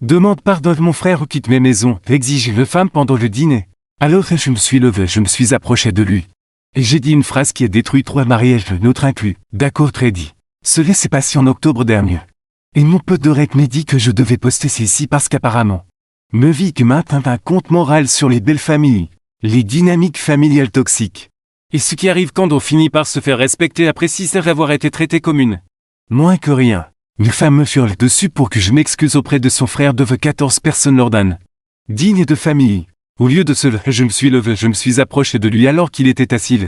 Demande pardon de mon frère ou quitte mes maisons, exige le femme pendant le dîner. Alors je me suis levé, je me suis approché de lui. Et j'ai dit une phrase qui a détruit 3 mariages, notre inclus. D'accord, très dit. Cela s'est passé en octobre dernier. Et mon pote Dorek m'a dit que je devais poster ceci parce qu'apparemment, me vit que maintint un compte moral sur les belles familles, les dynamiques familiales toxiques. Et ce qui arrive quand on finit par se faire respecter après 6 heures avoir été traité comme une. Moins que rien. Mes femmes me furent dessus pour que je m'excuse auprès de son frère de 14 personnes lors d'un dîner de famille. Au lieu de cela, je me suis levé, je me suis approché de lui alors qu'il était assis.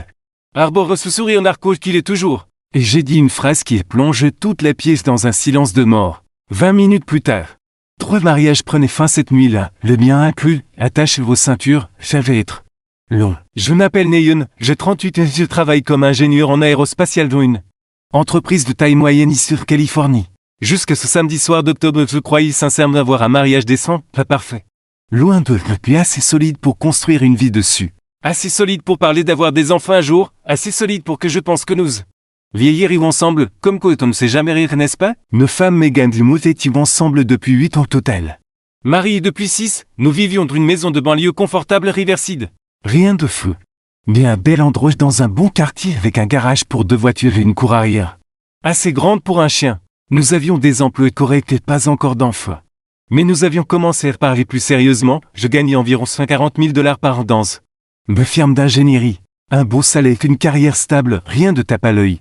Arbore ce sourire narco qu'il est toujours. Et j'ai dit une phrase qui a plongé toute la pièce dans un silence de mort. 20 minutes plus tard. 3 mariages prenaient fin cette nuit-là, le mien inclus. Attachez vos ceintures, ça va être long. Je m'appelle Neyon, j'ai 38 ans, je travaille comme ingénieur en aérospatial dans une entreprise de taille moyenne ici sur Californie. Jusqu'à ce samedi soir d'octobre, je croyais sincèrement avoir un mariage décent, pas parfait. Loin de puis assez solide pour construire une vie dessus. Assez solide pour parler d'avoir des enfants un jour, assez solide pour que je pense que nous vieillirons ensemble, comme quoi on ne sait jamais rire, n'est-ce pas? Nos femmes Megan et Mout étions ensemble depuis 8 ans total. Mariés depuis 6, nous vivions dans une maison de banlieue confortable Riverside. Rien de fou. Mais un bel endroit dans un bon quartier avec un garage pour 2 voitures et une cour arrière. Assez grande pour un chien. Nous avions des emplois corrects et pas encore d'enfants. Mais nous avions commencé à parler plus sérieusement, je gagnais environ $50 000 par an dans ma firme d'ingénierie. Un beau salaire et une carrière stable, rien de tape à l'œil.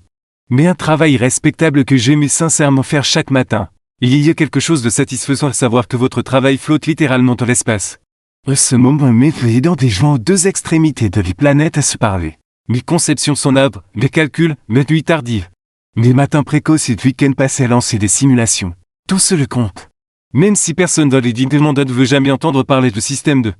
Mais un travail respectable que j'aimais sincèrement faire chaque matin. Il y a quelque chose de satisfaisant à savoir que votre travail flotte littéralement dans l'espace. À ce moment, mes dans des gens aux 2 extrémités de la planète à se parler. Mes conceptions sont nabres, mes calculs, mes nuits tardives. Mes matins précoces et de week-ends passés à lancer des simulations. Tout se le compte. Même si personne dans les mandats ne veut jamais entendre parler de système de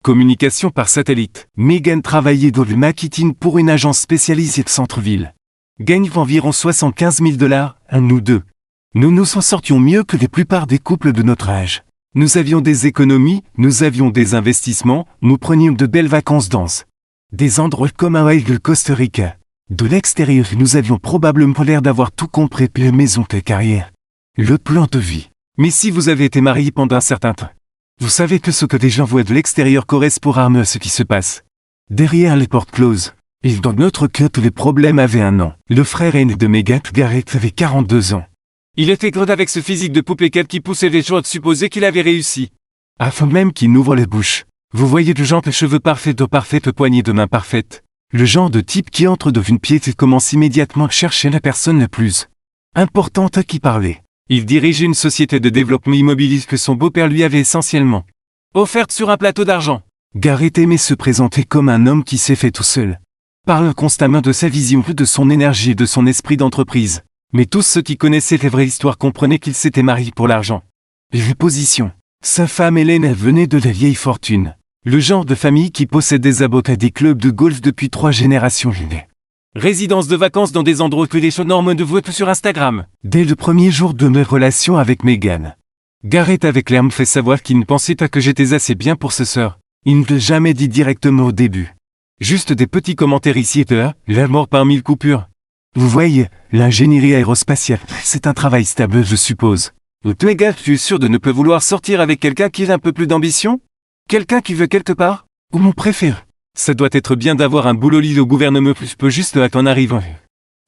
communication par satellite. Megan travaillait dans le marketing pour une agence spécialisée de centre-ville. Gagne environ $75 000, nous deux. Nous nous en sortions mieux que la plupart des couples de notre âge. Nous avions des économies, nous avions des investissements, nous prenions de belles vacances dans des endroits comme Hawaï et le Costa Rica. De l'extérieur, nous avions probablement l'air d'avoir tout compris puis la maison et carrière. Le plan de vie. Mais si vous avez été marié pendant un certain temps, vous savez que ce que les gens voient de l'extérieur correspond à ce qui se passe derrière les portes closes. Et dans notre cas, tous les problèmes avaient un nom. Le frère aîné de Megan, Garrett, avait 42 ans. Il était grande avec ce physique de poupée cat qui poussait les gens à supposer qu'il avait réussi. Afin même qu'il n'ouvre les bouches. Vous voyez le genre de cheveux parfaits, de parfaite poignée de main parfaite. Le genre de type qui entre dans une pièce et commence immédiatement à chercher la personne la plus importante à qui parler. Il dirigeait une société de développement immobilier que son beau-père lui avait essentiellement offerte sur un plateau d'argent. Garrett aimait se présenter comme un homme qui s'est fait tout seul. Parle constamment de sa vision, de son énergie et de son esprit d'entreprise. Mais tous ceux qui connaissaient la vraie histoire comprenaient qu'il s'était marié pour l'argent. Les positions. Sa femme Hélène venait de la vieille fortune. Le genre de famille qui possède des abots à des clubs de golf depuis 3 générations. Résidence de vacances dans des endroits que les gens normes de voient sur Instagram. Dès le premier jour de mes relations avec Megan, Garrett avait clairement fait savoir qu'il ne pensait pas que j'étais assez bien pour ce sœur. Il ne l'a jamais dit directement au début. Juste des petits commentaires ici et là, la mort par 1000 coupures. Vous voyez, l'ingénierie aérospatiale, c'est un travail stable, je suppose. Megan, tu es sûr de ne pas vouloir sortir avec quelqu'un qui a un peu plus d'ambition? Quelqu'un qui veut quelque part? Ou mon préféré? Ça doit être bien d'avoir un boulot lié au gouvernement plus peu juste à qu'en arrivant.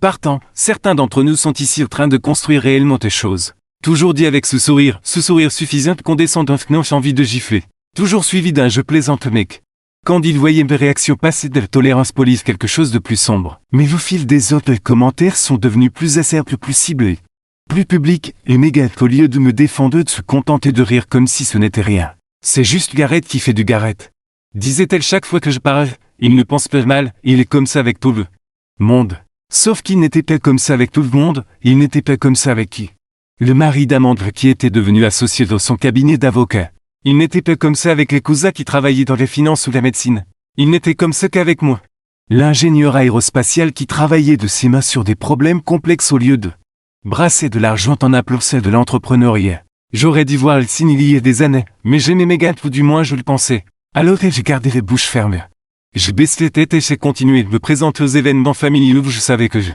Partant, certains d'entre nous sont ici en train de construire réellement des choses. Toujours dit avec ce sourire suffisant qu'on descende d'un fnanche envie de gifler. Toujours suivi d'un je plaisante mec. Quand il voyait mes réactions passer de la tolérance police quelque chose de plus sombre. Mais au fil des autres commentaires sont devenus plus acerbes, plus ciblés, plus publics, et Megan, au lieu de me défendre, de se contenter de rire comme si ce n'était rien. C'est juste Garrett qui fait du Garrett. Disait-elle chaque fois que je parle, il ne pense pas mal, il est comme ça avec tout le monde. Sauf qu'il n'était pas comme ça avec tout le monde, il n'était pas comme ça avec qui? Le mari d'Amandre qui était devenu associé dans son cabinet d'avocat. Il n'était pas comme ça avec les cousins qui travaillaient dans les finances ou la médecine. Il n'était comme ça qu'avec moi. L'ingénieur aérospatial qui travaillait de ses mains sur des problèmes complexes au lieu de brasser de l'argent en appelant ça de l'entrepreneuriat. J'aurais dû voir le signe il y a des années, mais j'aimais Megan, ou du moins je le pensais. Alors j'ai gardé les bouches fermées. J'ai baissé la tête et j'ai continué de me présenter aux événements familiaux où je savais que je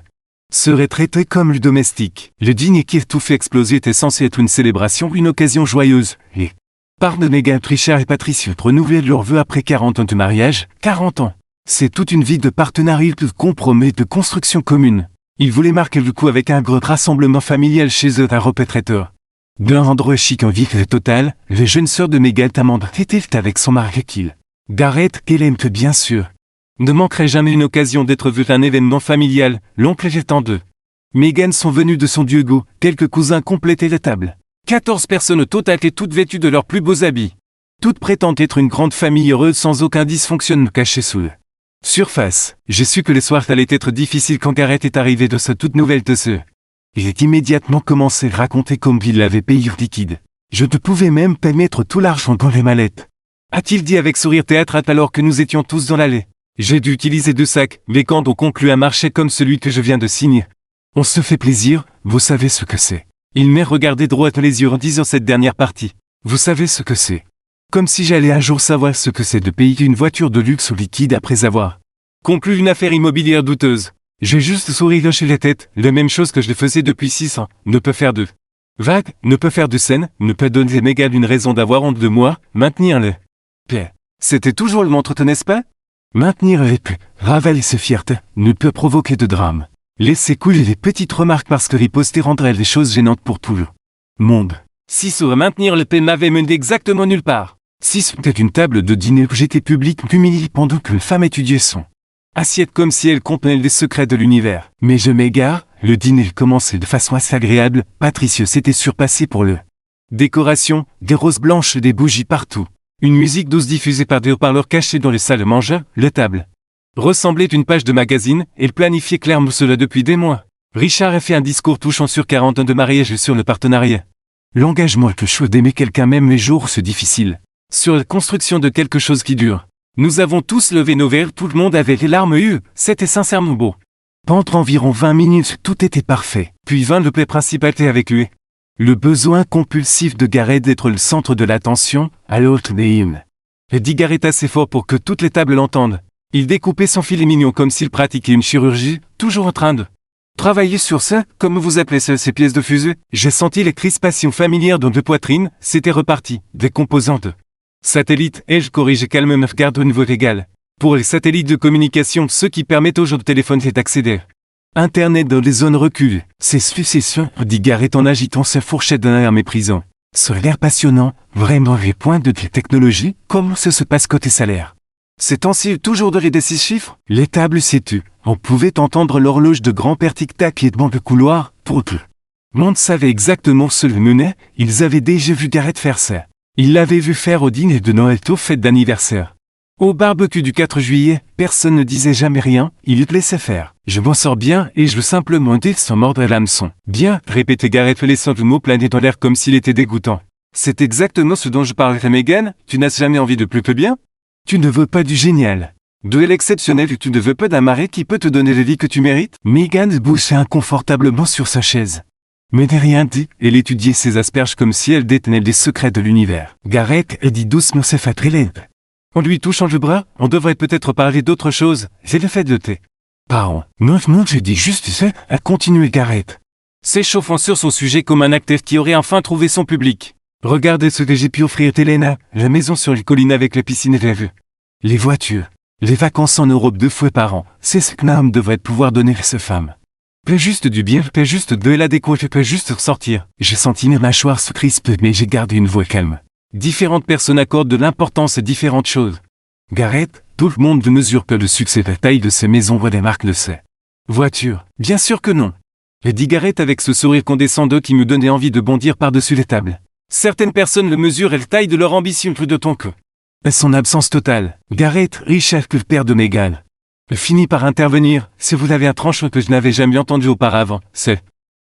serait traité comme le domestique. Le dîner qui a tout fait exploser était censé être une célébration, une occasion joyeuse. Et part de Meghan, Richard et Patricia renouveler leurs vœux après 40 ans de mariage. 40 ans. C'est toute une vie de partenariat, de compromis, de construction commune. Ils voulaient marquer le coup avec un gros rassemblement familial chez eux, un repas traiteur. D'un endroit chic en vif et total, les jeunes sœurs de Meghan, Amanda, étaient avec son mari Kill. Gareth, Hélène, que bien sûr. Ne manquerait jamais une occasion d'être vu un événement familial, l'oncle étant d'eux. Meghan sont venus de son Diego, quelques cousins complétaient la table. 14 personnes au total et toutes vêtues de leurs plus beaux habits. Toutes prétendent être une grande famille heureuse sans aucun dysfonctionnement caché sous eux. Surface, j'ai su que les soirs allaient être difficiles quand Gareth est arrivé de sa toute nouvelle teuseux. Il est immédiatement commencé à raconter comme il l'avait payé liquide. Je ne pouvais même pas mettre tout l'argent dans les mallettes. A-t-il dit avec sourire théâtral alors que nous étions tous dans l'allée. J'ai dû utiliser 2 sacs, mais quand on conclut un marché comme celui que je viens de signer. On se fait plaisir, vous savez ce que c'est. Il m'a regardé droit dans les yeux en disant cette dernière partie. Vous savez ce que c'est. Comme si j'allais un jour savoir ce que c'est de payer une voiture de luxe au liquide après avoir conclu une affaire immobilière douteuse. J'ai juste souri hoché la tête, la même chose que je le faisais depuis 6 ans, ne peut faire de vagues, ne peut faire de scène, ne peut donner à Meghan une raison d'avoir honte de moi, maintenir le paix. C'était toujours le montre, n'est-ce pas? Maintenir le paix, ravaler ses fiertés, ne peut provoquer de drame. Laisser couler les petites remarques parce que riposter rendrait les choses gênantes pour tout le monde. Si sur maintenir le paix m'avait mené exactement nulle part. Si c'était une table de dîner où j'étais public humilié pendant qu'une femme étudiait son assiette comme si elle contenait les secrets de l'univers. Mais je m'égare, le dîner commençait de façon assez agréable, Patricia s'était surpassé pour le décoration, des roses blanches, des bougies partout. Une musique douce diffusée par des haut-parleurs cachés dans les salles de manger, la table ressemblait une page de magazine, et il planifiait clairement cela depuis des mois. Richard a fait un discours touchant sur 40 ans de mariage et sur le partenariat. L'engagement est le choix d'aimer quelqu'un même les jours c'est difficile. Sur la construction de quelque chose qui dure. Nous avons tous levé nos verres, tout le monde avait les larmes c'était sincèrement beau. Pendant environ 20 minutes, tout était parfait. Puis vint le plat principal avec lui. Le besoin compulsif de Gareth d'être le centre de l'attention, à l'autre des hymnes. Et dit Gareth assez fort pour que toutes les tables l'entendent. Il découpait son filet mignon comme s'il pratiquait une chirurgie, toujours en train de travailler sur ça, comme vous appelez ça, ces pièces de fusil. J'ai senti les crispations familières dans deux poitrines, c'était reparti, des composantes. Satellite, ai-je corrigé calmement, garde au niveau légal. Pour les satellites de communication, ceux qui permettent aux gens de téléphoner d'accéder. Internet dans les zones reculées, c'est succession, dit Gareth en agitant sa fourchette d'un air méprisant. Ça a l'air passionnant, vraiment les points de technologie, comment ça se passe côté salaire. Ces temps-ci, toujours de des 6 chiffres, les tables s'étuent. On pouvait entendre l'horloge de grand-père tic-tac qui est dans le couloir, pour tout. Monde savait exactement ce le menait, ils avaient déjà vu Gareth faire ça. Ils l'avaient vu faire au dîner de Noël aux fêtes d'anniversaire. Au barbecue du 4 juillet, personne ne disait jamais rien, il te laissait faire. Je m'en sors bien et je veux simplement dire sans mordre l'hameçon. Bien, répétait Gareth laissant le mot planer dans l'air comme s'il était dégoûtant. C'est exactement ce dont je parlais à Meghan, tu n'as jamais envie de plus que bien? Tu ne veux pas du génial. De l'exceptionnel, tu ne veux pas d'un mari qui peut te donner la vie que tu mérites? Meghan bouchait inconfortablement sur sa chaise. Mais n'a rien dit, elle étudiait ses asperges comme si elle détenait les secrets de l'univers. Gareth dit doucement ses fatrilèves. En lui touchant le bras, on devrait peut-être parler d'autre chose, c'est le fait de tes parents. Non, je dis juste ça, a continué Gareth. S'échauffant sur son sujet comme un acteur qui aurait enfin trouvé son public. Regardez ce que j'ai pu offrir Helena, la maison sur les collines avec la piscine et la vue. Les voitures, les vacances en Europe 2 fois par an, c'est ce qu'un homme devrait pouvoir donner à sa femme. Pas juste du bien, pas juste de la déco, pas juste ressortir. J'ai senti mes mâchoires se crisper mais j'ai gardé une voix calme. Différentes personnes accordent de l'importance à différentes choses. Gareth, tout le monde ne mesure pas le succès, la taille de ces maisons voit des marques de ces voitures. Bien sûr que non. Et dit Gareth avec ce sourire condescendant qui me donnait envie de bondir par-dessus les tables. Certaines personnes le mesurent et la taille de leur ambition plus de ton que. À son absence totale, Gareth, Richard que le père de Meghan, finit par intervenir, si vous avez un tranchant que je n'avais jamais entendu auparavant, c'est...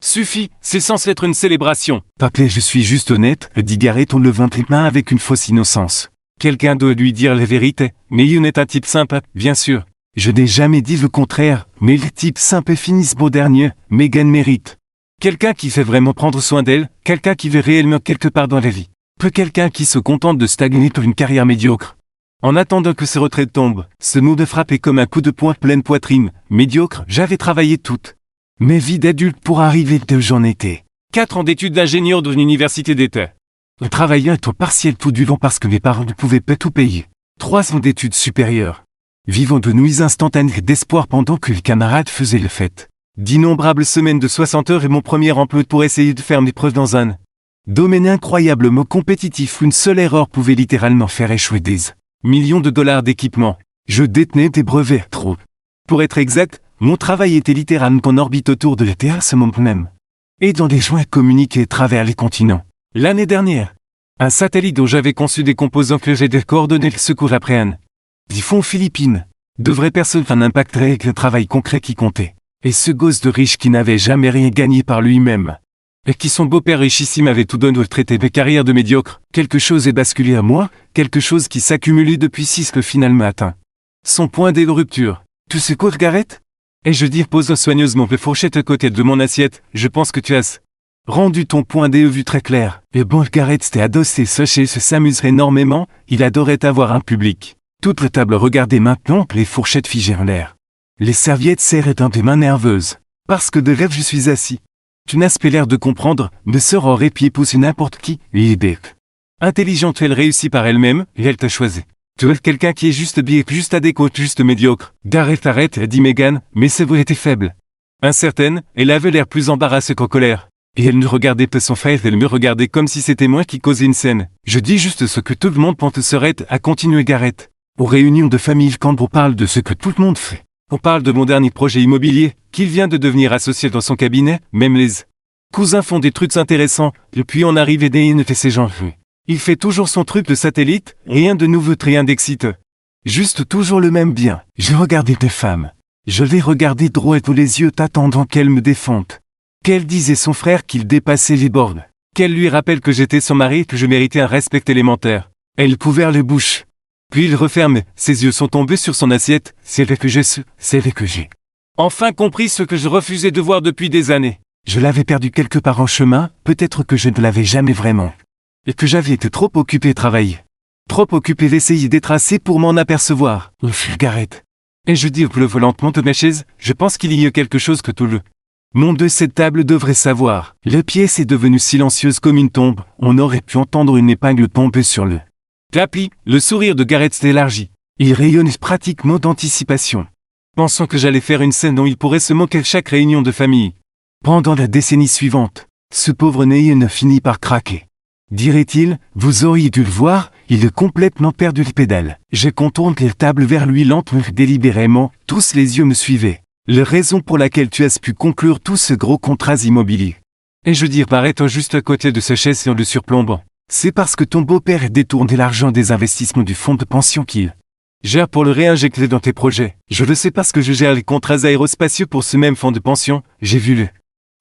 Suffit, c'est censé être une célébration. Papa, je suis juste honnête, dit Gareth en levant les mains avec une fausse innocence. Quelqu'un doit lui dire la vérité, mais il est un type sympa, bien sûr. Je n'ai jamais dit le contraire, mais les types simples finissent beau dernier, Meghan mérite. Quelqu'un qui fait vraiment prendre soin d'elle, quelqu'un qui veut réellement quelque part dans la vie. Peu quelqu'un qui se contente de stagner pour une carrière médiocre. En attendant que ses retraites tombent, ce mot de frappe est comme un coup de poing pleine poitrine. Médiocre, j'avais travaillé toute Mes vies d'adulte pour arriver de j'en étais. 4 ans d'études d'ingénieur dans une université d'État. Je travaillais à temps partiel tout du long parce que mes parents ne pouvaient pas tout payer. 3 ans d'études supérieures. Vivant de nuits instantanées d'espoir pendant que les camarades faisaient le fête. D'innombrables semaines de 60 heures et mon premier emploi pour essayer de faire mes preuves dans un domaine incroyablement compétitif où une seule erreur pouvait littéralement faire échouer des millions de dollars d'équipement. Je détenais des brevets trop. Pour être exact, mon travail était littéralement en orbite autour de la Terre à ce moment même. Et dans des joints communiqués à travers les continents. L'année dernière, un satellite dont j'avais conçu des composants que j'ai coordonné le secours après un typhon aux Philippines. De vraies personnes un impact réel avec le travail concret qui comptait. Et ce gosse de riche qui n'avait jamais rien gagné par lui-même. Et qui son beau-père richissime avait tout donné pour traiter mes carrières de médiocre. Quelque chose est basculé à moi, quelque chose qui s'accumulait depuis 6 que finalement atteint. Son point de rupture. Tu sais quoi, Garrett? Et je dis pose soigneusement la fourchette à côté de mon assiette, je pense que tu as rendu ton point de vue très clair. Et bon, Garrett s'était adossé et se s'amuserait énormément, il adorait avoir un public. Toute la table regardait maintenant les fourchettes figées en l'air. Les serviettes serraient dans des mains nerveuses. Parce que de rêve je suis assis. Tu n'as pas l'air de comprendre, me sœur aurait pu épouser n'importe qui, et bête. Intelligente elle réussit par elle-même, et elle t'a choisi. Tu es quelqu'un qui est juste bien, juste adéquat, juste médiocre. Garrett arrête, dit Megan, mais sa voix était faible. Incertaine, elle avait l'air plus embarrassée qu'en colère. Et elle ne regardait pas son frère, elle me regardait comme si c'était moi qui causais une scène. Je dis juste ce que tout le monde pense serait, à continuer Garrett. Aux réunions de famille quand on parle de ce que tout le monde fait. On parle de mon dernier projet immobilier, qu'il vient de devenir associé dans son cabinet, même les cousins font des trucs intéressants, depuis on arrive et ne fait ses gens. Il fait toujours son truc de satellite, rien de nouveau, rien d'excitant. Juste toujours le même bien. Je regardais des femmes. Je les regardais droit tous les yeux t'attendant qu'elles me défendent. Qu'elle disait son frère qu'il dépassait les bornes. Qu'elle lui rappelle que j'étais son mari et que je méritais un respect élémentaire. Elle couvert les bouches. Puis il referme, ses yeux sont tombés sur son assiette, c'est vrai que j'ai enfin compris ce que je refusais de voir depuis des années. Je l'avais perdu quelque part en chemin, peut-être que je ne l'avais jamais vraiment. Et que j'avais été trop occupé à travailler. Trop occupé d'essayer d'être assez pour m'en apercevoir. Garrett. Et je dis lentement de ma chaise, je pense qu'il y a quelque chose que tout le monde de cette table devrait savoir. La pièce est devenue silencieuse comme une tombe, on aurait pu entendre une épingle tomber sur le tapis, le sourire de Garrett s'élargit. Il rayonne pratiquement d'anticipation. Pensant que j'allais faire une scène dont il pourrait se moquer à chaque réunion de famille. Pendant la décennie suivante, ce pauvre Neil finit par craquer. Dirait-il, vous auriez dû le voir, il a complètement perdu les pédales. Je contourne la table vers lui lentement, délibérément, tous les yeux me suivaient. La raison pour laquelle tu as pu conclure tout ce gros contrat immobilier. Et je dis paraît juste à côté de sa chaise en le surplombant. C'est parce que ton beau-père a détourné l'argent des investissements du fonds de pension qu'il gère pour le réinjecter dans tes projets. Je le sais parce que je gère les contrats aérospatiaux pour ce même fonds de pension, j'ai vu le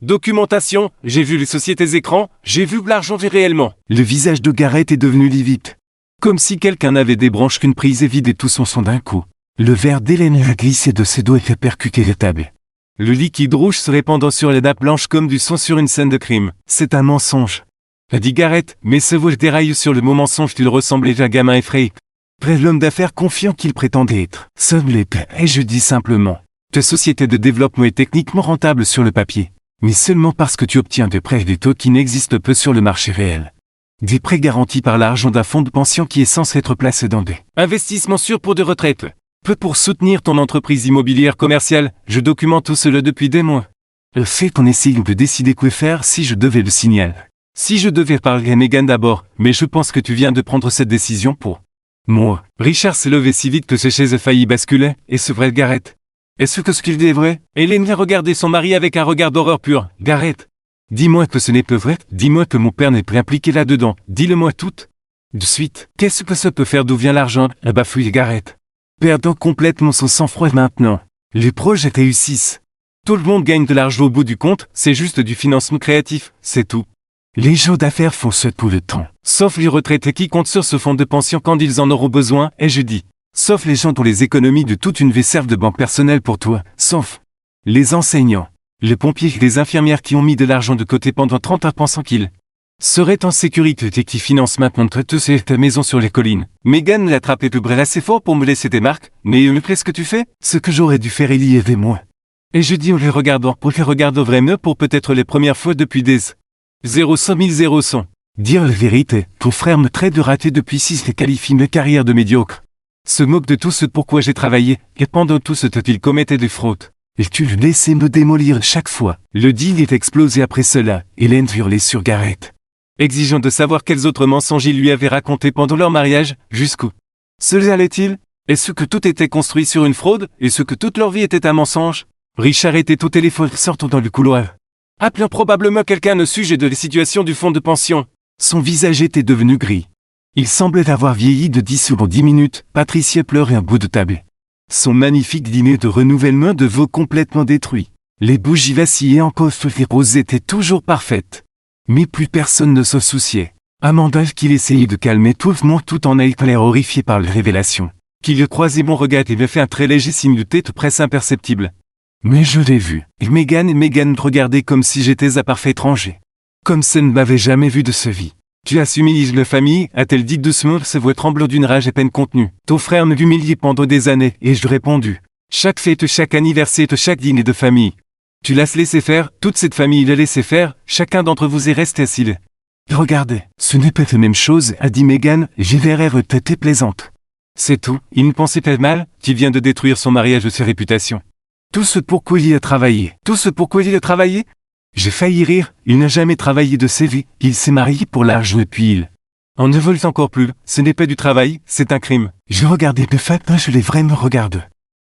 documentation, j'ai vu les sociétés écrans, j'ai vu l'argent réellement. Le visage de Garrett est devenu livide. Comme si quelqu'un avait des branches qu'une prise et vidé tout son sang d'un coup. Le verre d'Hélène a glissé de ses doigts et a percuté la table. Le liquide rouge se répandant sur les nappes blanches comme du sang sur une scène de crime. C'est un mensonge. A dit Garrett, mais ce voile déraille sur le mot mensonge qu'il ressemblait à un gamin effrayé. Près l'homme d'affaires confiant qu'il prétendait être. Seul les et je dis simplement. Ta société de développement est techniquement rentable sur le papier. Mais seulement parce que tu obtiens des prêts et des taux qui n'existent peu sur le marché réel. Des prêts garantis par l'argent d'un fonds de pension qui est censé être placé dans des investissements sûrs pour de retraite. Peu pour soutenir ton entreprise immobilière commerciale, je documente tout cela depuis des mois. Le fait qu'on essaye de décider quoi faire si je devais le signaler. Si je devais parler à Megan d'abord, mais je pense que tu viens de prendre cette décision pour moi. Richard s'est levé si vite que ses chaises a failli basculer, et ce vrai Garrett. Est-ce que ce qu'il dit est vrai? Hélène vient regarder son mari avec un regard d'horreur pure. Garrett. Dis-moi que ce n'est pas vrai, dis-moi que mon père n'est pas impliqué là-dedans, dis-le-moi tout. De suite, qu'est-ce que ça peut faire, d'où vient l'argent? Bafouille Garrett. Perdant complètement son sang-froid maintenant. Les projets réussissent. Tout le monde gagne de l'argent au bout du compte, c'est juste du financement créatif, c'est tout. Les gens d'affaires font ça tout le temps. Sauf les retraités qui comptent sur ce fonds de pension quand ils en auront besoin, et je dis. Sauf les gens dont les économies de toute une vie servent de banque personnelle pour toi. Sauf les enseignants, les pompiers et les infirmières qui ont mis de l'argent de côté pendant 30 ans pensant qu'ils seraient en sécurité et qui financent maintenant ta maison sur les collines. Megan l'a attrapé de bras assez fort pour me laisser des marques, mais qu'est-ce que tu fais? Ce que j'aurais dû faire il y avait moins. Et je dis en les regardant, pour les regarder vraiment pour peut-être les premières fois depuis des 0 000 100. Dire la vérité, ton frère me traite de raté depuis 6 et qualifie mes carrières de médiocre. Se moque de tout ce pourquoi j'ai travaillé, et pendant tout ce temps il commettait des fraudes. Et tu le laissais me démolir chaque fois. Le deal est explosé après cela, Hélène hurlait sur Gareth. Exigeant de savoir quels autres mensonges il lui avait racontés pendant leur mariage, jusqu'où cela allait-il? Est-ce que tout était construit sur une fraude? Est-ce que toute leur vie était un mensonge? Richard était au téléphone sortant dans le couloir, appelant probablement quelqu'un au sujet de la situation du fonds de pension. Son visage était devenu gris. Il semblait avoir vieilli de 10 ou 10 minutes. Patricia pleurait un bout de table. Son magnifique dîner de renouvellement de veau complètement détruit. Les bougies vacillaient encore, les roses étaient toujours parfaites. Mais plus personne ne se souciait. Amanda qu'il essayait de calmer tout le monde tout en ayant l'air horrifié par la révélation. Qu'il croisait mon regard et me fait un très léger signe de tête presque imperceptible. Mais je l'ai vu. Et Megan me regardaient comme si j'étais un parfait étranger. Comme ça ne m'avait jamais vu de sa vie. Tu as humilié la famille, a-t-elle dit doucement, sa voix tremblant d'une rage à peine contenue. Ton frère me humilié pendant des années, et je répondu. Chaque fête, chaque anniversaire, chaque dîner de famille. Tu l'as laissé faire, toute cette famille l'a laissé faire, chacun d'entre vous est resté assis. Regardez, ce n'est pas la même chose, a dit Megan, j'ai l'air tête plaisante. C'est tout, il ne pensait pas mal, tu viens de détruire son mariage et sa réputation. Tout ce pourquoi il a travaillé. Tout ce pourquoi il a travaillé? J'ai failli rire, il n'a jamais travaillé de sa vie, il s'est marié pour l'argent et puis il en ne veut encore plus, ce n'est pas du travail, c'est un crime. Je regardais de fait, je l'ai vraiment regardé.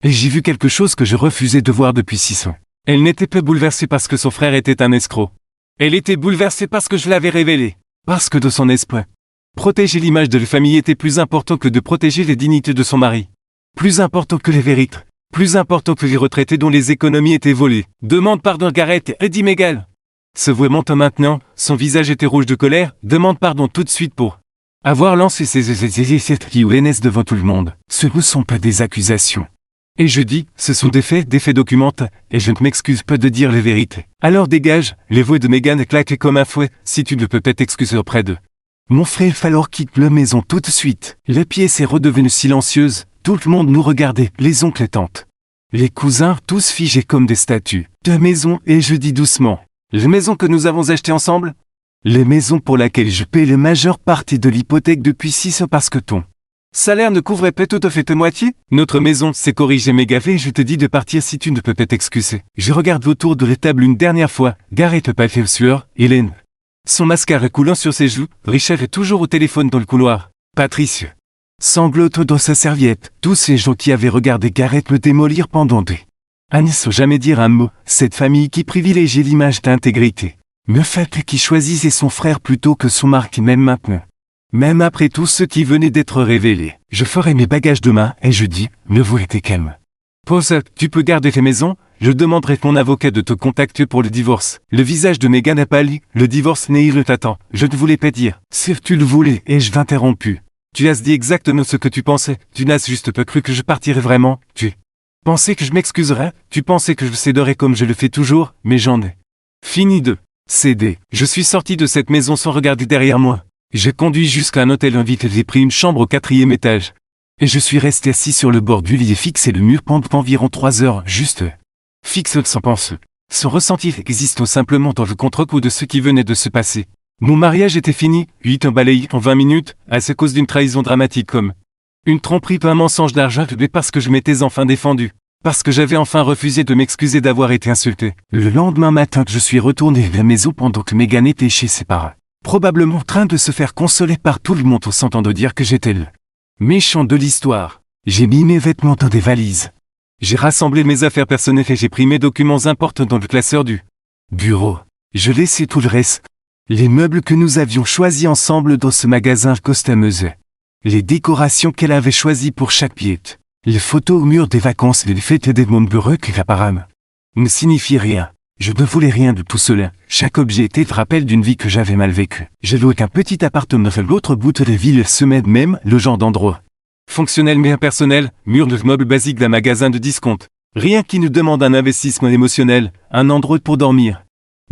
Et j'ai vu quelque chose que je refusais de voir depuis 6 ans. Elle n'était pas bouleversée parce que son frère était un escroc. Elle était bouleversée parce que je l'avais révélé. Parce que de son esprit. Protéger l'image de la famille était plus important que de protéger les dignités de son mari. Plus important que les vérités. Plus important que les retraités dont les économies étaient volées. Demande pardon Gareth, et dit Megan. Se voyant maintenant, son visage était rouge de colère, demande pardon tout de suite pour avoir lancé ses violences devant tout le monde. Ce ne sont pas des accusations. Et je dis, ce sont des faits documentés, et je ne m'excuse pas de dire les vérités. Alors dégage, les voix de Megan claquaient comme un fouet, si tu ne peux pas t'excuser auprès d'eux. Mon frère alors quitte la maison tout de suite. La pièce est redevenue silencieuse, tout le monde nous regardait, les oncles et tantes. Les cousins, tous figés comme des statues. La maison, et je dis doucement. La maison que nous avons achetée ensemble? La maison pour laquelle je paie la majeure partie de l'hypothèque depuis 6 ans parce que ton salaire ne couvrait pas tout à fait ta moitié? Notre maison, c'est corrigé mes gaffes et je te dis de partir si tu ne peux pas t'excuser. Je regarde autour de la table une dernière fois, Gareth pas fait sueur, Hélène. Son mascara coulant sur ses joues, Richard est toujours au téléphone dans le couloir. Patricia sanglote dans sa serviette, tous ces gens qui avaient regardé Gareth me démolir pendant des années sans jamais dire un mot, cette famille qui privilégiait l'image d'intégrité. Me fait qui choisissait son frère plutôt que son mari même maintenant. Même après tout ce qui venait d'être révélé, je ferai mes bagages demain et je dis, ne vous était calme. Pose, tu peux garder tes maisons, je demanderai à mon avocat de te contacter pour le divorce. Le visage de Megan a pâli, le divorce n'est il t'attend, je ne voulais pas dire. Si tu le voulais, et je t'interrompu. Tu as dit exactement ce que tu pensais, tu n'as juste pas cru que je partirais vraiment, tu pensais que je m'excuserais, tu pensais que je céderais comme je le fais toujours, mais j'en ai fini de céder. Je suis sorti de cette maison sans regarder derrière moi. J'ai conduit jusqu'à un hôtel invité et j'ai pris une chambre au 4e étage. Et je suis resté assis sur le bord du lit et fixé le mur pendant environ 3 heures, juste fixe sans penser. Son ressenti existe simplement dans le contre-coup de ce qui venait de se passer. Mon mariage était fini, 8 ans balayé en 20 minutes, à cause d'une trahison dramatique comme une tromperie pas un mensonge d'argent, mais parce que je m'étais enfin défendu. Parce que j'avais enfin refusé de m'excuser d'avoir été insulté. Le lendemain matin, je suis retourné à la maison pendant que Megan était chez ses parents. Probablement en train de se faire consoler par tout le monde en s'entendant dire que j'étais le méchant de l'histoire. J'ai mis mes vêtements dans des valises. J'ai rassemblé mes affaires personnelles et j'ai pris mes documents importants dans le classeur du bureau. Je laissais tout le reste. Les meubles que nous avions choisis ensemble dans ce magasin costameuse. Les décorations qu'elle avait choisies pour chaque pièce. Les photos au mur des vacances et les fêtes des bureaux qui apparemment ne signifient rien. Je ne voulais rien de tout cela. Chaque objet était le rappel d'une vie que j'avais mal vécue. J'ai loué qu'un petit appartement à l'autre bout de la ville, ce même le genre d'endroit. Fonctionnel mais impersonnel, mur de meubles basiques d'un magasin de discount. Rien qui nous demande un investissement émotionnel, un endroit pour dormir.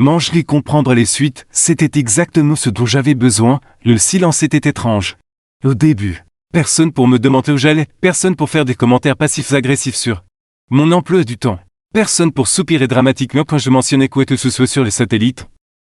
Manger et comprendre les suites, c'était exactement ce dont j'avais besoin, le silence était étrange. Au début, personne pour me demander où j'allais, personne pour faire des commentaires passifs agressifs sur mon emploi du temps. Personne pour soupirer dramatiquement quand je mentionnais quoi que ce soit sur les satellites.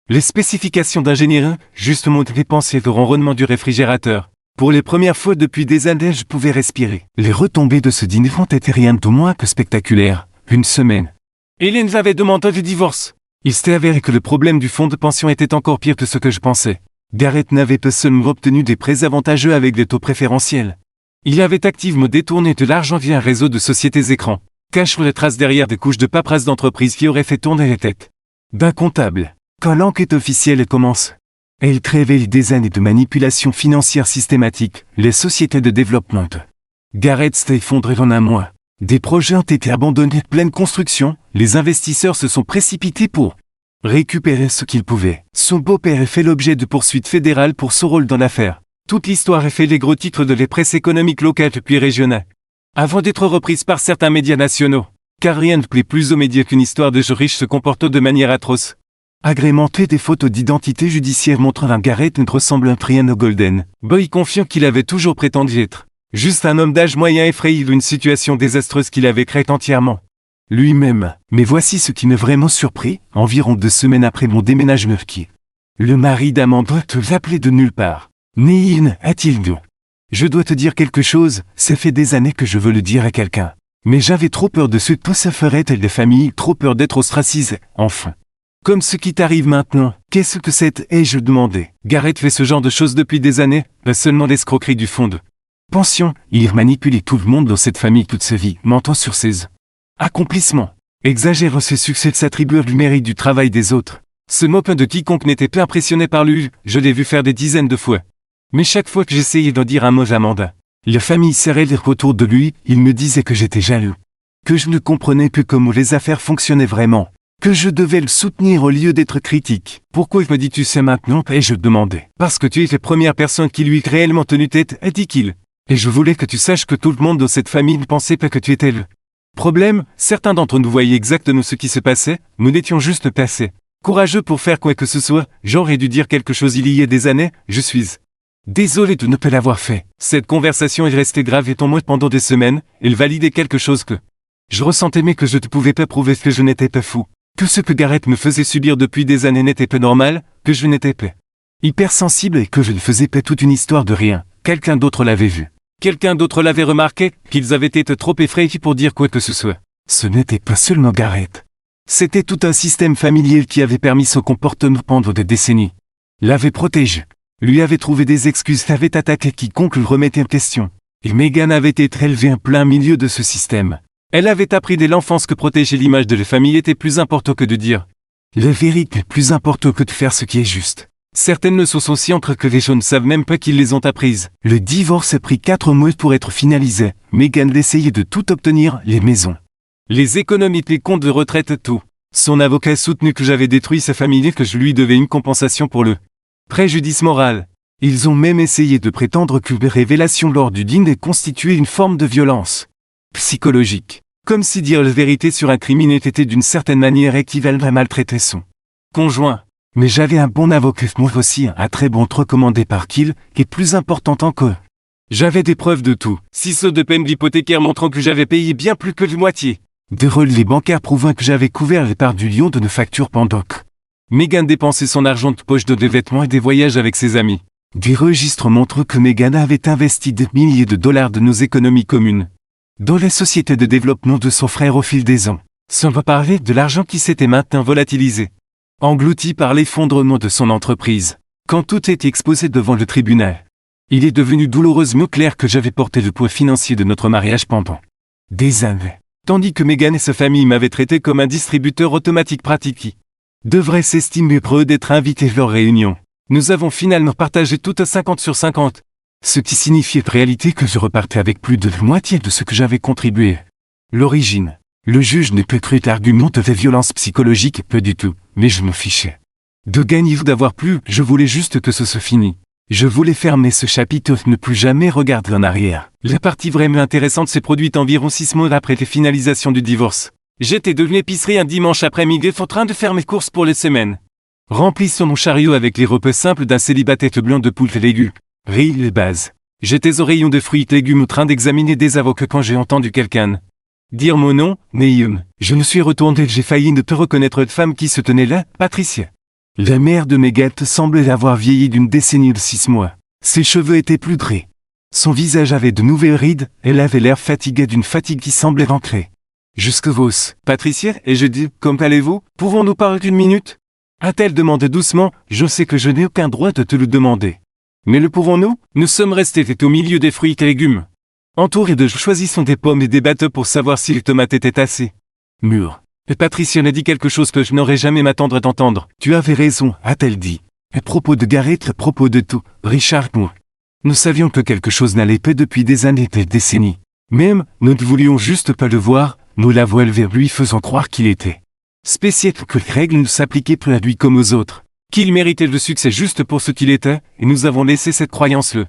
Les spécifications d'ingénierie, justement les pensées de ronronnement du réfrigérateur. Pour les premières fois depuis des années, je pouvais respirer. Les retombées de ce dîner étaient rien de moins que spectaculaires. Une semaine. Hélène avait demandé le divorce. Il s'était avéré que le problème du fonds de pension était encore pire que ce que je pensais. Garrett n'avait pas seulement obtenu des prêts avantageux avec des taux préférentiels. Il avait activement détourné de l'argent via un réseau de sociétés écrans, cachant les traces derrière des couches de paperasse d'entreprises qui auraient fait tourner les têtes d'un comptable. Quand l'enquête officielle commence, et il révèle des années de manipulation financière systématique, les sociétés de développement. Garrett s'est effondré en un mois. Des projets ont été abandonnés de pleine construction, les investisseurs se sont précipités pour récupérer ce qu'ils pouvaient. Son beau-père a fait l'objet de poursuites fédérales pour son rôle dans l'affaire. Toute l'histoire est fait les gros titres de les presses économiques locales puis régionales. Avant d'être reprise par certains médias nationaux. Car rien ne plaît plus aux médias qu'une histoire de jeux riches se comportant de manière atroce. Agrémenté des photos d'identité judiciaire montrant un Garrett ne ressemble à rien au Golden Boy confiant qu'il avait toujours prétendu être. Juste un homme d'âge moyen effrayé d'une situation désastreuse qu'il avait créée entièrement. Lui-même. Mais voici ce qui m'a vraiment surpris, environ 2 semaines après mon déménagement qui. Le mari d'Amanda te l'appelait de nulle part. Néine, a-t-il dit. Je dois te dire quelque chose, ça fait des années que je veux le dire à quelqu'un. Mais j'avais trop peur de ce que ça ferait telle des familles, trop peur d'être ostracisé, enfin. Comme ce qui t'arrive maintenant, qu'est-ce que c'est, ai-je demandé. Garrett fait ce genre de choses depuis des années, pas seulement l'escroquerie du fond de pension, il manipulait tout le monde dans cette famille toute sa vie, mentant sur ses accomplissements. Exagère ses succès de s'attribuer du mérite du travail des autres. Se moquant de quiconque n'était pas impressionné par lui, je l'ai vu faire des dizaines de fois. Mais chaque fois que j'essayais d'en dire un mot à Amanda, la famille serrait les autour de lui, il me disait que j'étais jaloux. Que je ne comprenais plus comment les affaires fonctionnaient vraiment. Que je devais le soutenir au lieu d'être critique. Pourquoi me dis-tu ça maintenant, ai-je demandé. Parce que tu es la première personne qui lui réellement tenu tête, a dit-il. Et je voulais que tu saches que tout le monde dans cette famille ne pensait pas que tu étais le problème. Certains d'entre nous voyaient exactement ce qui se passait, nous n'étions juste passés courageux pour faire quoi que ce soit. J'aurais dû dire quelque chose il y a des années, je suis désolé de ne pas l'avoir fait. Cette conversation est restée grave en moi pendant des semaines, elle validait quelque chose que je ressentais mais que je ne pouvais pas prouver que je n'étais pas fou. Que ce que Garrett me faisait subir depuis des années n'était pas normal, que je n'étais pas hypersensible et que je ne faisais pas toute une histoire de rien. Quelqu'un d'autre l'avait vu. Quelqu'un d'autre l'avait remarqué, qu'ils avaient été trop effrayés pour dire quoi que ce soit. Ce n'était pas seulement Garrett. C'était tout un système familial qui avait permis son comportement pendant des décennies. L'avait protégé. Lui avait trouvé des excuses, avait attaqué quiconque le remettait en question. Et Megan avait été élevée en plein milieu de ce système. Elle avait appris dès l'enfance que protéger l'image de la famille était plus important que de dire la vérité, plus important que de faire ce qui est juste. Certaines leçons sont si ancrées que les gens ne savent même pas qu'ils les ont apprises. Le divorce a pris 4 mois pour être finalisé. Megan essayait de tout obtenir, les maisons, les économies, les comptes de retraite, tout. Son avocat a soutenu que j'avais détruit sa famille et que je lui devais une compensation pour le préjudice moral. Ils ont même essayé de prétendre que les révélations lors du dîner constituaient une forme de violence psychologique. Comme si dire la vérité sur un criminel était d'une certaine manière équivalent à maltraiter son conjoint. Mais j'avais un bon avocat, moi aussi, un très bon recommandé par Kill, qui est plus important encore. J'avais des preuves de tout. 6 sauts de peine d'hypothécaire montrant que j'avais payé bien plus que la moitié. Des relevés bancaires prouvant que j'avais couvert les parts du lion de nos factures pendant que Megan dépensait son argent de poche de des vêtements et des voyages avec ses amis. Des registres montrent que Megan avait investi des milliers de dollars de nos économies communes dans les sociétés de développement de son frère au fil des ans. Sans parler de l'argent qui s'était maintenant volatilisé, englouti par l'effondrement de son entreprise. Quand tout est exposé devant le tribunal, il est devenu douloureusement clair que j'avais porté le poids financier de notre mariage pendant des années. Tandis que Megan et sa famille m'avaient traité comme un distributeur automatique pratique qui devrait s'estimer preux d'être invité à leur réunion. Nous avons finalement partagé tout à 50 sur 50. Ce qui signifiait en réalité que je repartais avec plus de la moitié de ce que j'avais contribué. L'origine. Le juge ne peut cru argument de violence psychologique, peu du tout, mais je me fichais. De gagner ou d'avoir plus, je voulais juste que ce soit fini. Je voulais fermer ce chapitre, ne plus jamais regarder en arrière. La partie vraiment intéressante s'est produite environ 6 mois après la finalisation du divorce. J'étais devenu l'épicerie un dimanche après-midi en train de faire mes courses pour les semaines. Remplissant mon chariot avec les repas simples d'un célibataire blanc de poulpe et légumes. Riz et base. J'étais au rayon de fruits et légumes en train d'examiner des avocats quand j'ai entendu quelqu'un Dire mon nom, Neyum. Je me suis retourné et j'ai failli ne te reconnaître la femme qui se tenait là, Patricia. La mère de Megat semblait avoir vieilli d'une décennie de 6 mois. Ses cheveux étaient plus gris. Son visage avait de nouvelles rides, elle avait l'air fatiguée d'une fatigue qui semblait ancrée. Jusque vos. Patricia, et je dis, comme allez-vous, pouvons-nous parler une minute? A-t-elle demandé doucement, je sais que je n'ai aucun droit de te le demander. Mais le pouvons-nous? Nous sommes restés au milieu des fruits et légumes. Entourés de choisissons des pommes et des bateaux pour savoir si les tomates étaient assez mûres. Et Patricia a dit quelque chose que je n'aurais jamais m'attendre d'entendre. Tu avais raison, a-t-elle dit. À propos de Gareth, à propos de tout, Richard Moore. Nous savions que quelque chose n'allait pas depuis des années et des décennies. Même, nous ne voulions juste pas le voir, nous l'avons élevé lui faisant croire qu'il était spécial, que les règles ne s'appliquaient plus à lui comme aux autres, qu'il méritait le succès juste pour ce qu'il était, et nous avons laissé cette croyance le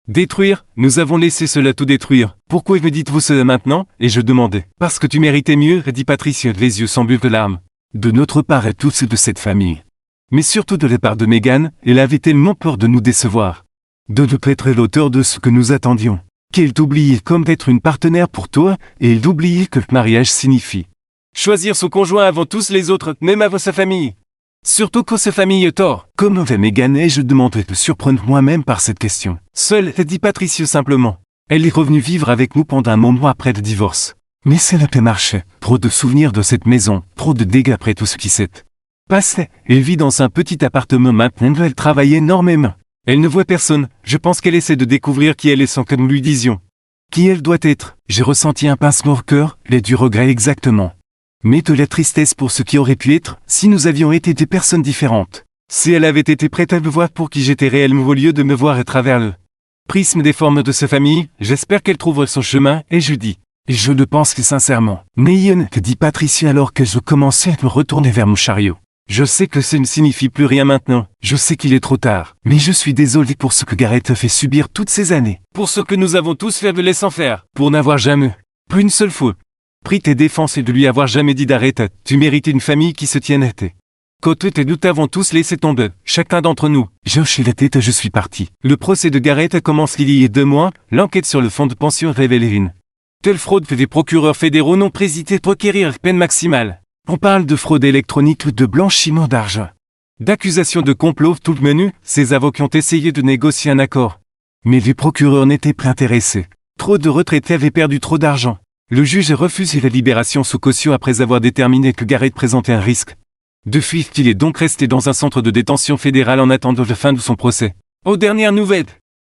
détruire, nous avons laissé cela tout détruire. Pourquoi me dites-vous cela maintenant? Et je demandais. Parce que tu méritais mieux, dit Patricia, les yeux s'embuvent de larmes. De notre part et tous de cette famille. Mais surtout de la part de Megan, elle avait tellement peur de nous décevoir. De ne pas être l'auteur de ce que nous attendions. Qu'elle t'oubliait comme être une partenaire pour toi, et elle d'oublier que le mariage signifie choisir son conjoint avant tous les autres, même avant sa famille. Surtout quand sa famille est tort. Comment va Megan? Et je demandais de surprendre moi-même par cette question. Seule, dit Patricia simplement. Elle est revenue vivre avec nous pendant un moment après le divorce. Mais ça n'a pas marché. Trop de souvenirs de cette maison, trop de dégâts après tout ce qui s'est passé. Elle vit dans un petit appartement maintenant, elle travaille énormément. Elle ne voit personne, je pense qu'elle essaie de découvrir qui elle est sans que nous lui disions. Qui elle doit être. J'ai ressenti un pincement au cœur, et du regret exactement. Mais de la tristesse pour ce qui aurait pu être, si nous avions été des personnes différentes. Si elle avait été prête à me voir pour qui j'étais réellement au lieu de me voir à travers le prisme des formes de sa famille, j'espère qu'elle trouvera son chemin, et je dis. Et je le pense que sincèrement. Neyon, dit Patricia alors que je commençais à me retourner vers mon chariot. Je sais que ça ne signifie plus rien maintenant, je sais qu'il est trop tard, mais je suis désolé pour ce que Gareth a fait subir toutes ces années. Pour ce que nous avons tous fait de laisser faire, pour n'avoir jamais, plus une seule fois, pris tes défenses et de lui avoir jamais dit d'arrêter. Tu mérites une famille qui se tienne à tes côtés et nous t'avons tous laissé tomber, chacun d'entre nous. J'ai hoché la tête et je suis parti. Le procès de Gareth commence il y a 2 mois, l'enquête sur le fonds de pension révèle une telle fraude que des procureurs fédéraux n'ont pas hésité de requérir peine maximale. On parle de fraude électronique, de blanchiment d'argent, d'accusations de complot, tout le menu. Ces avocats ont essayé de négocier un accord. Mais les procureurs n'étaient pas intéressés. Trop de retraités avaient perdu trop d'argent. Le juge a refusé la libération sous caution après avoir déterminé que Gareth présentait un risque de fuite. Il est donc resté dans un centre de détention fédéral en attendant la fin de son procès. Aux dernières nouvelles,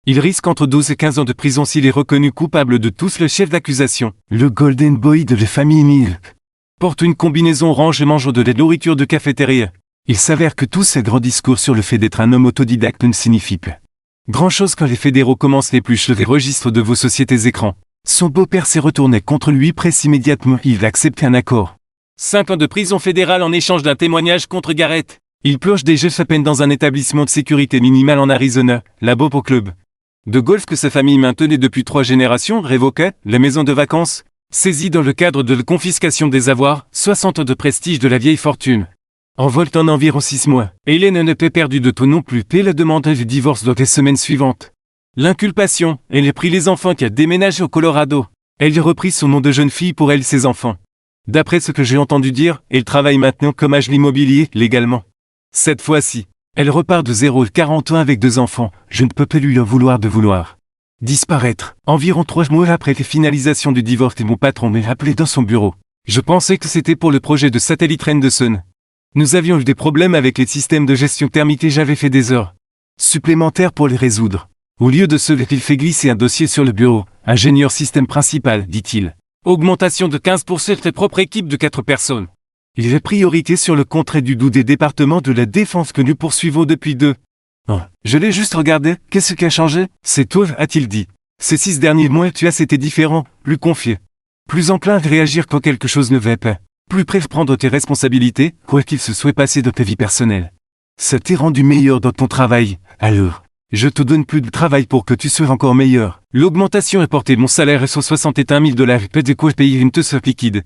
il risque entre 12 et 15 ans de prison s'il est reconnu coupable de tous. Le chef d'accusation, le Golden Boy de la famille Milk, porte une combinaison orange et mange de la nourriture de cafétéria. Il s'avère que tous ces grands discours sur le fait d'être un homme autodidacte ne signifient pas grand-chose quand les fédéraux commencent l'épluche des registres de vos sociétés écrans. Son beau-père s'est retourné contre lui presque immédiatement. Il a accepté un accord. 5 ans de prison fédérale en échange d'un témoignage contre Gareth. Il pioche des jeux à peine dans un établissement de sécurité minimale en Arizona, la Bobo Club de golf que sa famille maintenait depuis 3 générations, révoquait, la maison de vacances, saisie dans le cadre de la confiscation des avoirs, 60 ans de prestige de la vieille fortune. Envolte en environ 6 mois. Hélène n'a pas perdu de tout non plus. P la demande du divorce dans les semaines suivantes. L'inculpation, elle a pris les enfants qui a déménagé au Colorado. Elle a repris son nom de jeune fille pour elle et ses enfants. D'après ce que j'ai entendu dire, elle travaille maintenant comme agent immobilier, légalement. Cette fois-ci, elle repart de 0 à 40 ans avec 2 enfants. Je ne peux pas lui en vouloir de vouloir disparaître. Environ 3 mois après la finalisation du divorce, mon patron m'a appelé dans son bureau. Je pensais que c'était pour le projet de satellite Henderson. Nous avions eu des problèmes avec les systèmes de gestion thermique et j'avais fait des heures supplémentaires pour les résoudre. Au lieu de cela, il fait glisser un dossier sur le bureau. Ingénieur système principal, dit-il. Augmentation de 15% de propre équipe de 4 personnes. Il a priorité sur le contrat du doux des départements de la défense que nous poursuivons depuis 2 ans. Je l'ai juste regardé, qu'est-ce qui a changé? C'est toi, a-t-il dit. Ces 6 derniers mois, tu as été différent, plus confié. Plus enclin à réagir quand quelque chose ne va pas. Plus prêt à prendre tes responsabilités, quoi qu'il se soit passé dans ta vie personnelle. Ça t'est rendu meilleur dans ton travail, alors. Je te donne plus de travail pour que tu sois encore meilleur. L'augmentation a porté mon salaire à $61 000, pas de quoi payer une teuf liquide.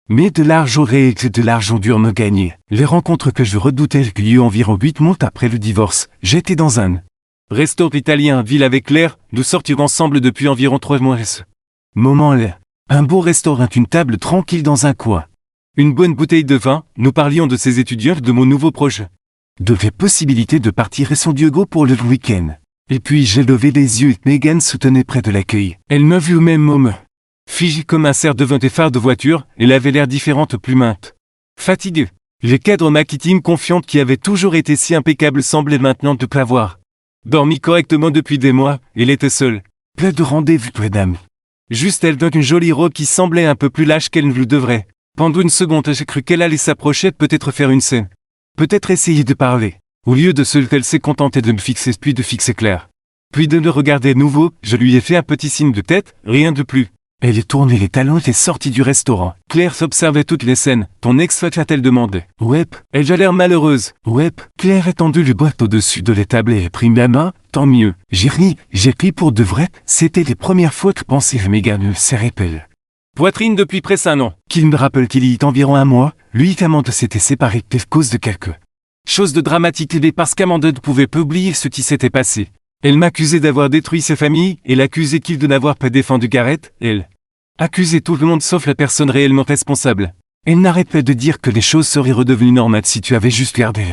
Mais de l'argent réel et de l'argent dur me gagner. Les rencontres que je redoutais qu'il y eut environ 8 mois après le divorce. J'étais dans un resto italien à ville avec l'air, nous sortions ensemble depuis environ 3 mois. Ce moment-là Un beau restaurant, une table tranquille dans un coin. Une bonne bouteille de vin, nous parlions de ces étudiants, de mon nouveau projet. De la possibilité de partir à San Diego pour le week-end. Et puis j'ai levé les yeux et Megan se tenait près de l'accueil. Elle m'a vu au même moment. Figée comme un cerf devant des phares de voiture, elle avait l'air différente, plus mince. Fatiguée. Les cadres marketing confiantes qui avaient toujours été si impeccables semblaient maintenant ne pas avoir dormi correctement depuis des mois, elle était seule. Plein de rendez-vous, madame. Juste elle donne une jolie robe qui semblait un peu plus lâche qu'elle ne le devrait. Pendant une seconde, j'ai cru qu'elle allait s'approcher, peut-être faire une scène. Peut-être essayer de parler. Au lieu de cela, elle s'est contentée de me fixer puis de fixer Claire. Puis de me regarder de nouveau, je lui ai fait un petit signe de tête, rien de plus. Elle est tournée les talons et est sortie du restaurant. Claire s'observait toutes les scènes. Ton ex a-t-elle demandé? Ouais. Elle a l'air malheureuse. Ouais. Claire a tendu le boîte au-dessus de la table et a pris ma main. Tant mieux. J'ai ri pour de vrai. C'était les premières fois que pensais à Megan ne serrait elle. Poitrine depuis presque un an. Qu'il me rappelle qu'il y a environ un mois, lui et Amanda s'étaient séparés à cause de quelque chose de dramatique et parce qu'Amanda ne pouvait pas oublier ce qui s'était passé. Elle m'accusait d'avoir détruit sa famille et l'accusait qu'il de n'avoir pas défendu Garrett, elle. Accusait tout le monde sauf la personne réellement responsable. Elle n'arrête pas de dire que les choses seraient redevenues normales si tu avais juste gardé.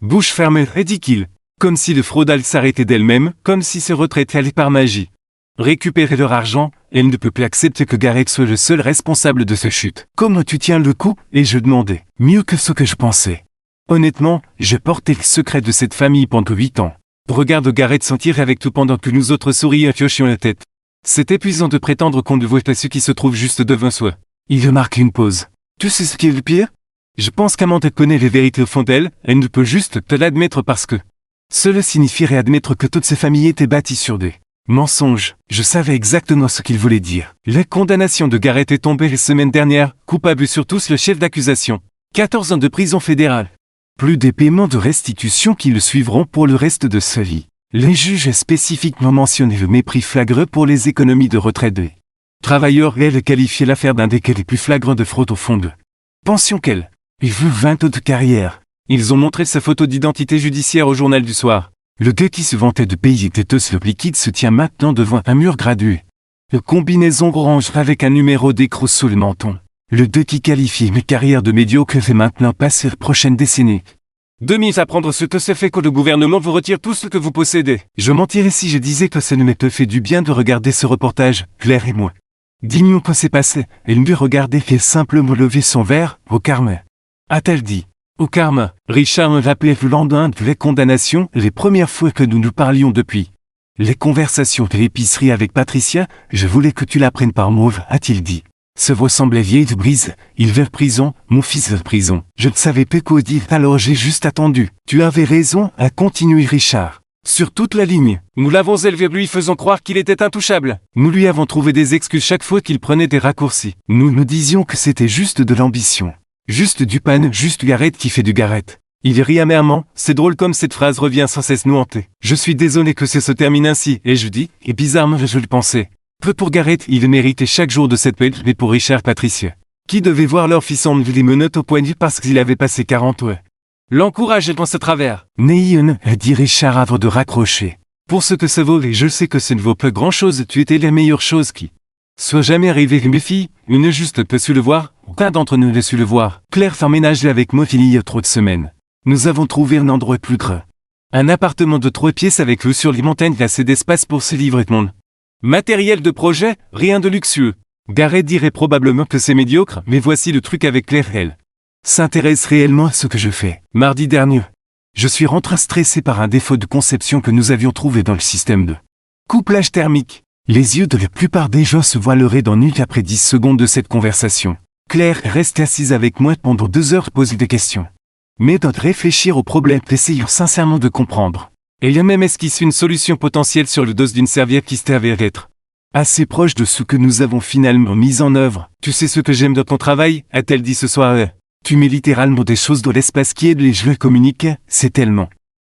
Bouche fermée, ridicule. Comme si le fraudal s'arrêtait d'elle-même, comme si se retraitait allait par magie. Récupérer leur argent, elle ne peut plus accepter que Garrett soit le seul responsable de ce chute. Comment tu tiens le coup? Et je demandais. Mieux que ce que je pensais. Honnêtement, j'ai porté le secret de cette famille pendant 8 ans. Regarde Garrett s'en tirer avec tout pendant que nous autres sourions et hochions la tête. C'est épuisant de prétendre qu'on ne voit pas ce qui se trouve juste devant soi. Il marque une pause. Tu sais ce qui est le pire? Je pense qu'Amanda connaît les vérités au fond d'elle, elle ne peut juste te l'admettre parce que cela signifierait admettre que toutes ces familles étaient bâties sur des mensonges. Je savais exactement ce qu'il voulait dire. La condamnation de Garrett est tombée la semaine dernière, coupable sur tous le chef d'accusation. 14 ans de prison fédérale. Plus des paiements de restitution qui le suivront pour le reste de sa vie. Les juges ont spécifiquement mentionné le mépris flagrant pour les économies de retraite des travailleurs et elle qualifiait l'affaire d'un des cas les plus flagrants de fraude au fond de pension qu'elle. Il veut 20 ans de carrière. Ils ont montré sa photo d'identité judiciaire au journal du soir. Le gars qui se vantait de payer le liquide se tient maintenant devant un mur gradué. Le combinaison orange avec un numéro d'écrou sous le menton. Le deux qui qualifie mes carrières de médiocre fait maintenant passer la prochaine décennie. 2000 à prendre ce que c'est fait que le gouvernement vous retire tout ce que vous possédez. Je mentirais si je disais que ça ne m'était fait du bien de regarder ce reportage, Claire et moi. Dis-nous quoi s'est passé. Elle me regardait et simplement lever son verre, au karma. A-t-elle dit? Au karma. Richard me rappelait le lendemain de la condamnation, les premières fois que nous nous parlions depuis. Les conversations de l'épicerie avec Patricia, je voulais que tu l'apprennes par mauve, a-t-il dit. Sa voix semblait vieille de brise. Il va prison, mon fils va prison. Je ne savais pas quoi dire, alors j'ai juste attendu. Tu avais raison, a continué Richard. Sur toute la ligne. Nous l'avons élevé lui faisant croire qu'il était intouchable. Nous lui avons trouvé des excuses chaque fois qu'il prenait des raccourcis. Nous nous disions que c'était juste de l'ambition. Juste du pan, juste Garrett qui fait du Garrett. Il rit amèrement, c'est drôle comme cette phrase revient sans cesse nous hanter. Je suis désolé que ça se termine ainsi, et je dis, et bizarrement je le pensais. Peu pour Garrett, il méritait chaque jour de cette paix, mais pour Richard Patricia, qui devait voir leur fils enlever les menottes au poignet parce qu'il avait passé 40 ans. L'encourageait dans ce travers. Néon, a dit Richard avant de raccrocher. Pour ce que ça vaut, et je sais que ça ne vaut pas grand-chose, tu étais la meilleure chose qui soit jamais arrivée. Mes filles, une ne juste pas su le voir, aucun d'entre nous n'a su le voir. Claire fait ménage avec moi il y a trop de semaines. Nous avons trouvé un endroit plus grand. Un appartement de 3 pièces avec vue sur les montagnes et assez d'espace pour se livrer de monde. Matériel de projet, rien de luxueux. Garrett dirait probablement que c'est médiocre, mais voici le truc avec Claire, elle s'intéresse réellement à ce que je fais. Mardi dernier, je suis rentré stressé par un défaut de conception que nous avions trouvé dans le système de couplage thermique. Les yeux de la plupart des gens se voileraient dans nuit après 10 secondes de cette conversation. Claire reste assise avec moi pendant 2 heures poser des questions. Mais de réfléchir au problème, essayons sincèrement de comprendre. Elle a même esquissé une solution potentielle sur le dos d'une serviette qui s'avère être assez proche de ce que nous avons finalement mis en œuvre. Tu sais ce que j'aime de ton travail, a-t-elle dit ce soir. Tu mets littéralement des choses dans l'espace qui aident les jeux à communiquer, c'est tellement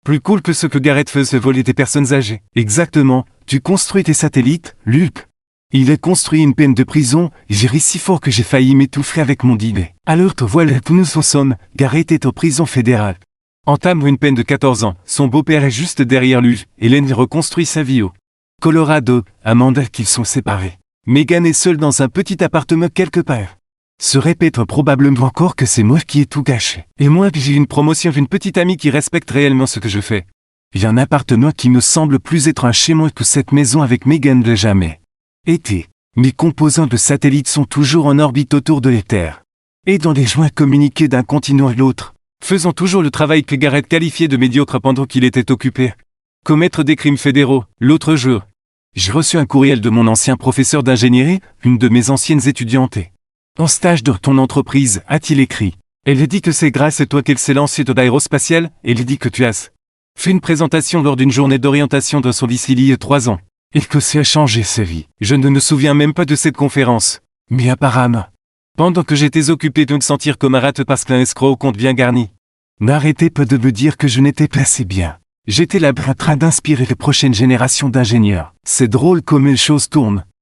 plus cool que ce que Garrett faisait voler des personnes âgées. Exactement, tu construis tes satellites, Luke. Il a construit une peine de prison, j'ai ri si fort que j'ai failli m'étouffer avec mon dîner. Alors te voilà où nous en sommes, Garrett est en prison fédérale. Entame une peine de 14 ans, son beau-père est juste derrière lui, Hélène reconstruit sa vie au Colorado, Amanda qu'ils sont séparés. Megan est seule dans un petit appartement quelque part. Se répète probablement encore que c'est moi qui ai tout gâché. Et moi j'ai une promotion d'une petite amie qui respecte réellement ce que je fais. J'ai un appartement qui ne semble plus être un chez moi que cette maison avec Megan de jamais été. Mes composants de satellites sont toujours en orbite autour de la Terre. Et dans les joints communiqués d'un continent à l'autre, faisant toujours le travail que Garrett qualifiait de médiocre pendant qu'il était occupé. Commettre des crimes fédéraux. L'autre jour, j'ai reçu un courriel de mon ancien professeur d'ingénierie, une de mes anciennes étudiantes. En stage de ton entreprise, a-t-il écrit. Elle dit que c'est grâce à toi qu'elle s'est lancée dans l'aérospatiale, et elle dit que tu as fait une présentation lors d'une journée d'orientation dans son lycée il y a 3 ans. Et que ça a changé sa vie. Je ne me souviens même pas de cette conférence. Mais apparemment, pendant que j'étais occupé de me sentir comme un rat parce qu'un escroc au compte bien garni, n'arrêtez pas de me dire que je n'étais pas assez bien. J'étais là en train d'inspirer les prochaines générations d'ingénieurs. C'est drôle comme une chose tourne.